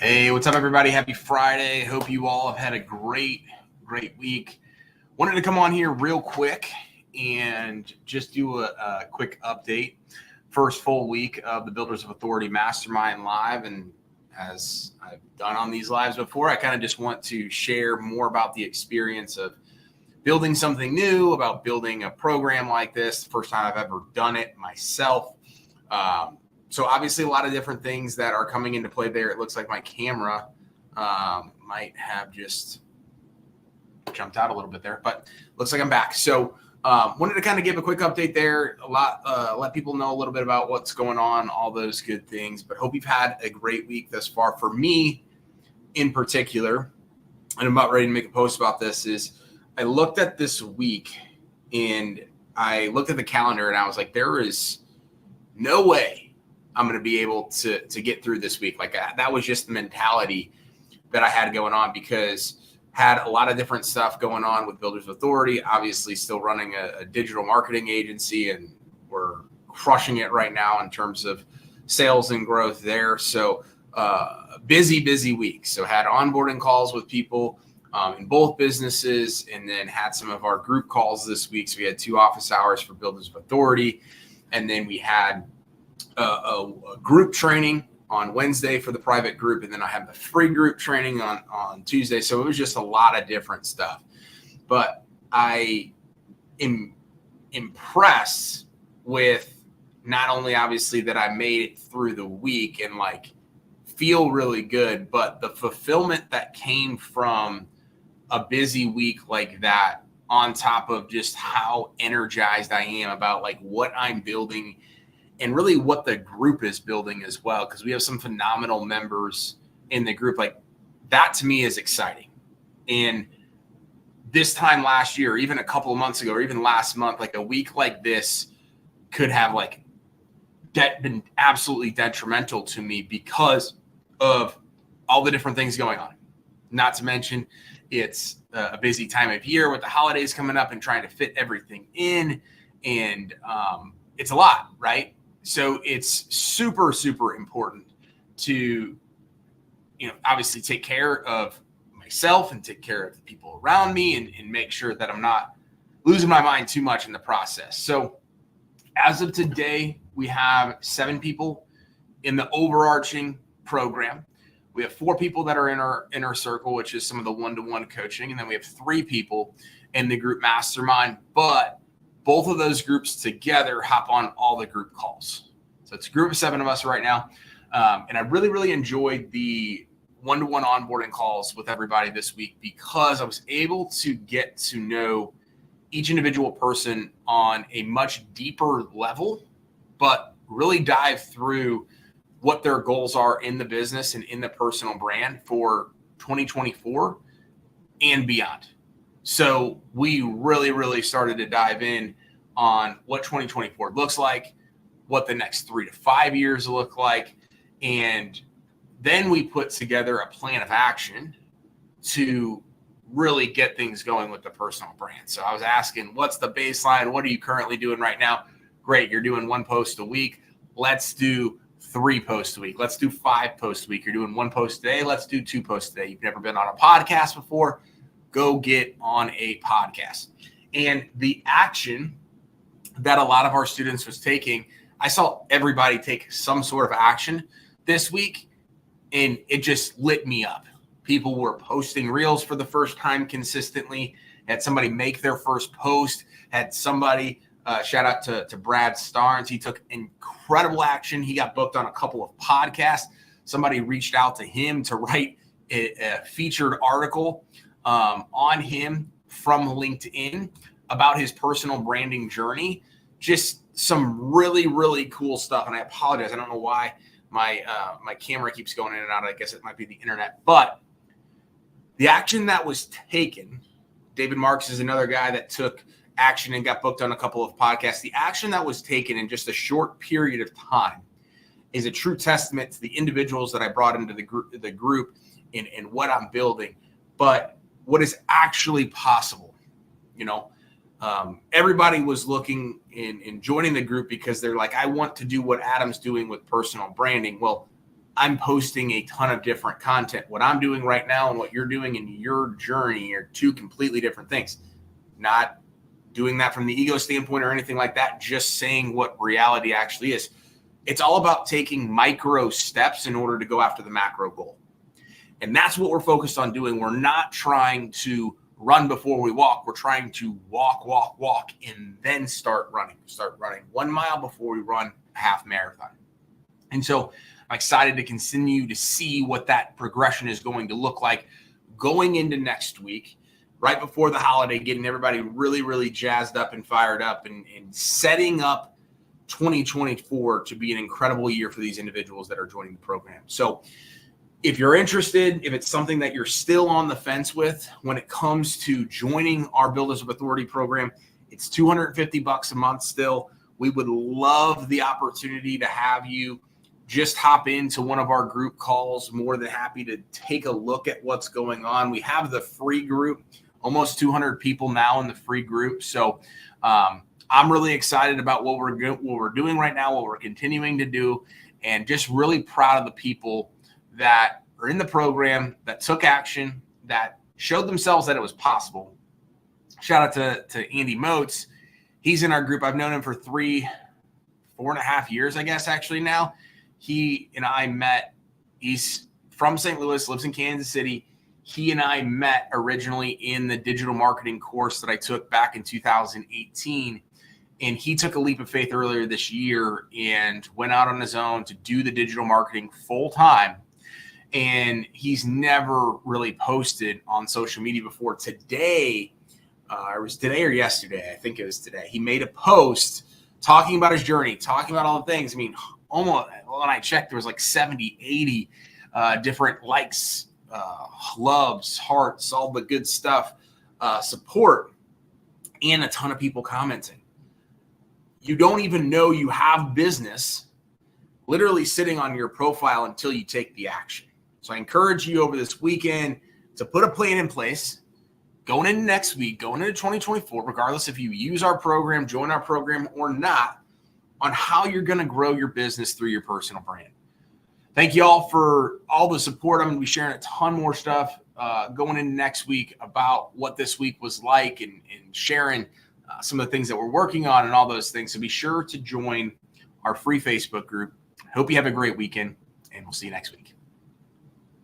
Hey, what's up, everybody? Happy Friday. Hope you all have had a great week. Wanted to come on here real quick and just do a quick update. First full week of the Builders of Authority Mastermind Live. And as I've done on these lives before, I kind of just want to share more about the experience of building something new, about building a program like this. The first time I've ever done it myself. So obviously a lot of different things that are coming into play there. It looks like my camera might have just jumped out a little bit there, but looks like I'm back. So wanted to kind of give a quick update there, let people know a little bit about what's going on, all those good things, but hope you've had a great week thus far. For me in particular, and I'm about ready to make a post about this, is I looked at this week and I looked at the calendar and I was like, there is no way I'm going to be able to get through this week. Like that was just the mentality that I had going on, because had a lot of different stuff going on with Builders of Authority, obviously still running a digital marketing agency, and we're crushing it right now in terms of sales and growth there. So busy week. So had onboarding calls with people in both businesses, and then had some of our group calls this week. So we had 2 office hours for Builders of Authority, and then we had a group training on Wednesday for the private group, and then I have the free group training on Tuesday. So it was just a lot of different stuff. But I am impressed with not only obviously that I made it through the week and like feel really good, but the fulfillment that came from a busy week like that, on top of just how energized I am about like what I'm building and really what the group is building as well, because we have some phenomenal members in the group. Like that to me is exciting. And this time last year, even a couple of months ago, or even last month, like a week like this could have like been absolutely detrimental to me because of all the different things going on. Not to mention it's a busy time of year with the holidays coming up and trying to fit everything in. And it's a lot, right? So it's super important to, obviously take care of myself and take care of the people around me and make sure that I'm not losing my mind too much in the process. So as of today, we have 7 people in the overarching program. We have 4 people that are in our inner circle, which is some of the one-to-one coaching. And then we have 3 people in the group mastermind, but both of those groups together hop on all the group calls. So it's a group of 7 of us right now. And I really enjoyed the one-to-one onboarding calls with everybody this week, because I was able to get to know each individual person on a much deeper level, but really dive through what their goals are in the business and in the personal brand for 2024 and beyond. So we really started to dive in on what 2024 looks like, what the next 3 to 5 years look like. And then we put together a plan of action to really get things going with the personal brand. So I was asking, what's the baseline? What are you currently doing right now? Great. You're doing 1 post a week. Let's do 3 posts a week. Let's do 5 posts a week. You're doing 1 post a day. Let's do 2 posts a day. You've never been on a podcast before. Go get on a podcast. And the action that a lot of our students was taking, I saw everybody take some sort of action this week, and it just lit me up. People were posting reels for the first time consistently. Had somebody make their first post. Had somebody, shout out to Brad Starnes. He took incredible action. He got booked on a couple of podcasts. Somebody reached out to him to write a featured article on him from LinkedIn about his personal branding journey. Just some really cool stuff. And I apologize, I don't know why my camera keeps going in and out. I guess it might be the internet. But the action that was taken, David Marks is another guy that took action and got booked on a couple of podcasts. The action that was taken in just a short period of time is a true testament to the individuals that I brought into the group and what I'm building, but what is actually possible. Everybody was looking in joining the group because they're like, I want to do what Adam's doing with personal branding. Well, I'm posting a ton of different content. What I'm doing right now and what you're doing in your journey are two completely different things. Not doing that from the ego standpoint or anything like that, just saying what reality actually is. It's all about taking micro steps in order to go after the macro goal. And that's what we're focused on doing. We're not trying to run before we walk. We're trying to walk, and then start running. Start running 1 mile before we run a half marathon. And so I'm excited to continue to see what that progression is going to look like going into next week, right before the holiday, getting everybody really, really jazzed up and fired up and setting up 2024 to be an incredible year for these individuals that are joining the program. So if you're interested, if it's something that you're still on the fence with when it comes to joining our Builders of Authority program, it's $250 a month still. We would love the opportunity to have you just hop into one of our group calls. More than happy to take a look at what's going on. We have the free group, almost 200 people now in the free group. So I'm really excited about what we're doing right now, what we're continuing to do, and just really proud of the people that are in the program, that took action, that showed themselves that it was possible. Shout out to Andy Motes. He's in our group. I've known him for 4.5 years, I guess, actually now. He and I met. He's from St. Louis, lives in Kansas City. He and I met originally in the digital marketing course that I took back in 2018. And he took a leap of faith earlier this year and went out on his own to do the digital marketing full time. And he's never really posted on social media before. Today, it was today or yesterday, I think it was today, he made a post talking about his journey, talking about all the things. I mean, almost when I checked, there was like 70, 80 different likes, loves, hearts, all the good stuff, support, and a ton of people commenting. You don't even know you have business literally sitting on your profile until you take the action. So I encourage you over this weekend to put a plan in place going into next week, going into 2024, regardless if you use our program, join our program or not, on how you're going to grow your business through your personal brand. Thank you all for all the support. I'm going to be sharing a ton more stuff going into next week about what this week was like and sharing some of the things that we're working on and all those things. So be sure to join our free Facebook group. Hope you have a great weekend, and we'll see you next week.